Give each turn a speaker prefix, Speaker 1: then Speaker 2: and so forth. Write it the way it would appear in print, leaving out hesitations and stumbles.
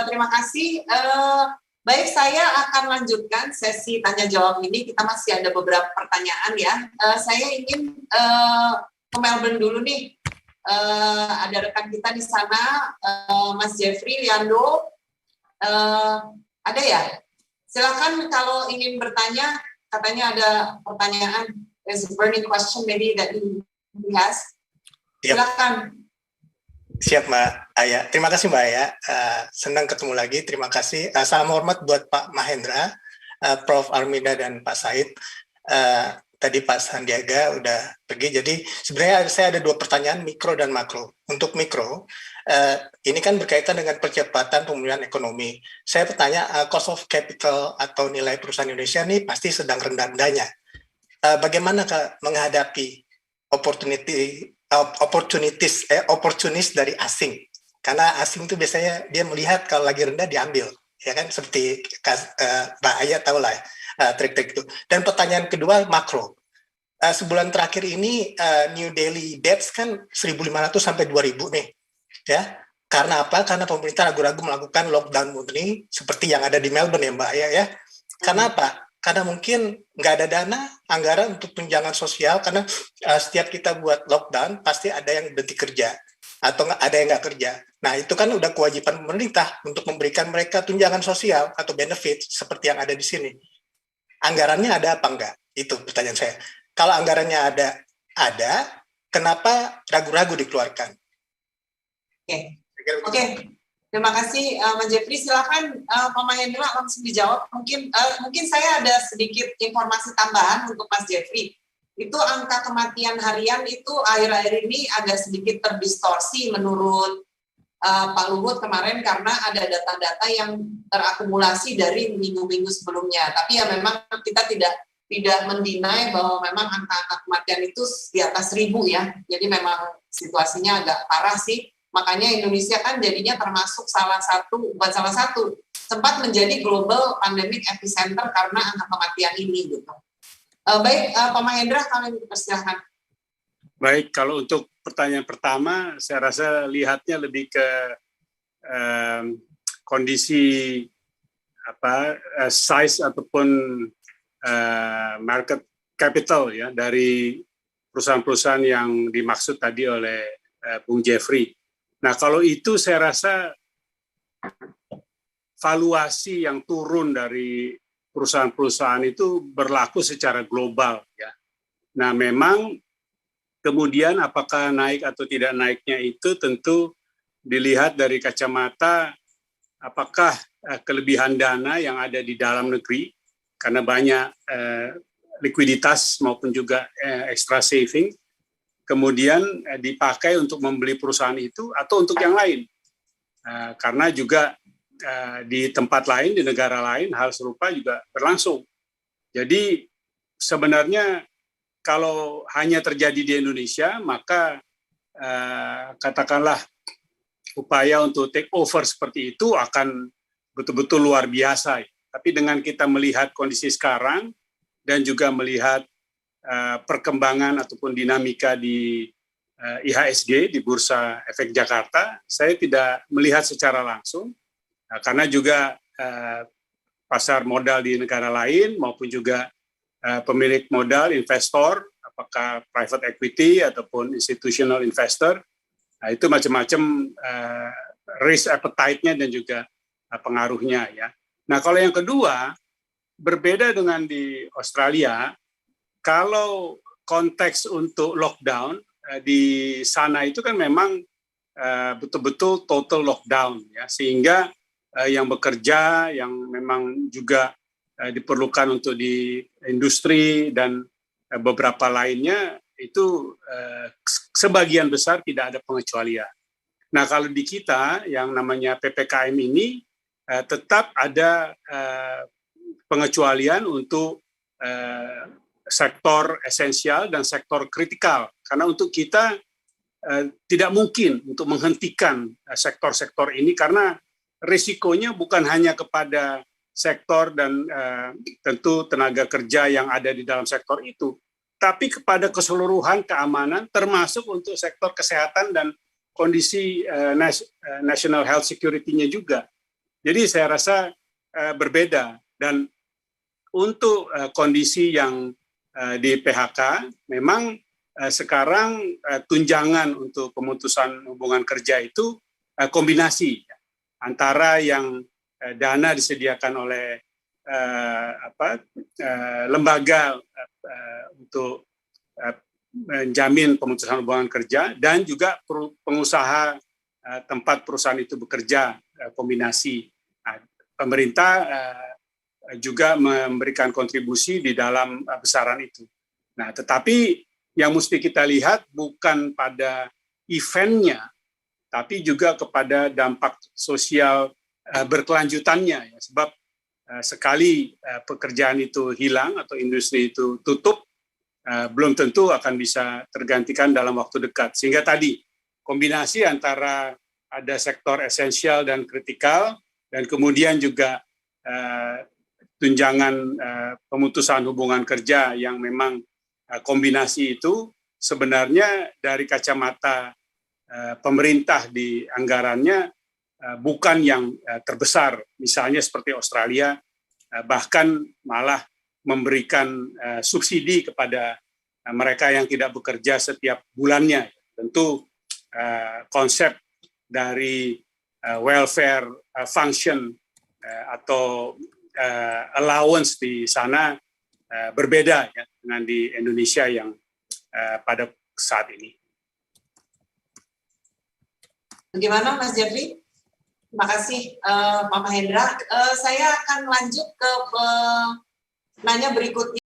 Speaker 1: terima kasih. Baik, saya akan lanjutkan sesi tanya jawab ini. Kita masih ada beberapa pertanyaan ya. Saya ingin ke Melbourne dulu nih. Ada rekan kita di sana, Mas Jeffrey Liando. Ada ya? Silakan kalau ingin bertanya. Katanya ada pertanyaan. There's a burning question maybe that he has. Silakan.
Speaker 2: Siap Mbak Aya. Terima kasih Mbak Aya. Senang ketemu lagi. Terima kasih. Salam hormat buat Pak Mahendra, Prof. Armida dan Pak Said. Tadi Pak Sandiaga udah pergi. Jadi sebenarnya saya ada dua pertanyaan, mikro dan makro. Untuk mikro, ini kan berkaitan dengan percepatan pemulihan ekonomi. Saya bertanya, cost of capital atau nilai perusahaan Indonesia ini pasti sedang rendah-rendahnya. Bagaimana menghadapi opportunis dari asing? Karena asing itu biasanya dia melihat kalau lagi rendah diambil, ya kan? Seperti Mbak Aya tahu lah trik-trik itu. Dan pertanyaan kedua makro. Sebulan terakhir ini New Delhi debts kan 1.500 sampai 2.000 nih, ya. Karena apa? Karena pemerintah ragu-ragu melakukan lockdown murni seperti yang ada di Melbourne ya Mbak Aya ya. Karena apa? Karena mungkin nggak ada dana anggaran untuk tunjangan sosial, karena setiap kita buat lockdown pasti ada yang berhenti kerja atau ada yang nggak kerja. Nah itu kan udah kewajiban pemerintah untuk memberikan mereka tunjangan sosial atau benefit seperti yang ada di sini. Anggarannya ada apa enggak? Itu pertanyaan saya. Kalau anggarannya ada, kenapa ragu-ragu dikeluarkan?
Speaker 1: Oke. Terima kasih Mas Jeffrey. Silakan Pak Mahendra langsung dijawab. Mungkin saya ada sedikit informasi tambahan untuk Mas Jeffrey. Itu angka kematian harian itu akhir-akhir ini agak sedikit terdistorsi menurut Pak Luhut kemarin karena ada data-data yang terakumulasi dari minggu-minggu sebelumnya. Tapi ya memang kita tidak mendinai bahwa memang angka kematian itu di atas 1.000 ya. Jadi memang situasinya agak parah sih. Makanya Indonesia kan jadinya termasuk sempat menjadi global pandemic epicenter karena angka kematian ini gitu. Baik, Pak Mahendra, kami persilahkan.
Speaker 3: Baik, kalau untuk pertanyaan pertama, saya rasa lihatnya lebih ke kondisi size ataupun market capital ya dari perusahaan-perusahaan yang dimaksud tadi oleh Bung Jeffrey. Nah, kalau itu saya rasa valuasi yang turun dari perusahaan-perusahaan itu berlaku secara global ya. Nah, memang kemudian apakah naik atau tidak naiknya itu tentu dilihat dari kacamata apakah kelebihan dana yang ada di dalam negeri karena banyak likuiditas maupun juga extra saving kemudian dipakai untuk membeli perusahaan itu atau untuk yang lain. Karena juga di tempat lain, di negara lain hal serupa juga berlangsung. Jadi sebenarnya kalau hanya terjadi di Indonesia, maka katakanlah upaya untuk take over seperti itu akan betul-betul luar biasa. Tapi dengan kita melihat kondisi sekarang dan juga melihat perkembangan ataupun dinamika di IHSG, di Bursa Efek Jakarta, saya tidak melihat secara langsung, karena juga pasar modal di negara lain maupun juga pemilik modal, investor, apakah private equity ataupun institutional investor, nah itu macam-macam risk appetite-nya dan juga pengaruhnya ya. Nah kalau yang kedua, berbeda dengan di Australia, kalau konteks untuk lockdown di sana itu kan memang betul-betul total lockdown ya, sehingga yang bekerja, yang memang juga diperlukan untuk di industri dan beberapa lainnya itu sebagian besar tidak ada pengecualian. Nah kalau di kita yang namanya PPKM ini tetap ada pengecualian untuk sektor esensial dan sektor kritikal. Karena untuk kita tidak mungkin untuk menghentikan sektor-sektor ini karena risikonya bukan hanya kepada sektor dan tentu tenaga kerja yang ada di dalam sektor itu, tapi kepada keseluruhan keamanan termasuk untuk sektor kesehatan dan kondisi national health security-nya juga. Jadi saya rasa berbeda, dan untuk kondisi yang di PHK memang sekarang tunjangan untuk pemutusan hubungan kerja itu kombinasi antara yang dana disediakan oleh lembaga untuk menjamin pemutusan hubungan kerja, dan juga pengusaha tempat perusahaan itu bekerja, kombinasi. Nah, pemerintah juga memberikan kontribusi di dalam besaran itu. Nah, tetapi yang mesti kita lihat bukan pada eventnya, tapi juga kepada dampak sosial berkelanjutannya. Sebab sekali pekerjaan itu hilang atau industri itu tutup, belum tentu akan bisa tergantikan dalam waktu dekat. Sehingga tadi kombinasi antara ada sektor esensial dan kritikal, dan kemudian juga tunjangan pemutusan hubungan kerja yang memang kombinasi itu sebenarnya dari kacamata pemerintah di anggarannya bukan yang terbesar. Misalnya seperti Australia, bahkan malah memberikan subsidi kepada mereka yang tidak bekerja setiap bulannya. Tentu konsep dari welfare function atau allowance di sana berbeda ya, dengan di Indonesia yang pada saat ini.
Speaker 1: Bagaimana Mas Jeffrey? Terima kasih Pak Mahendra. Saya akan lanjut ke penanya berikutnya.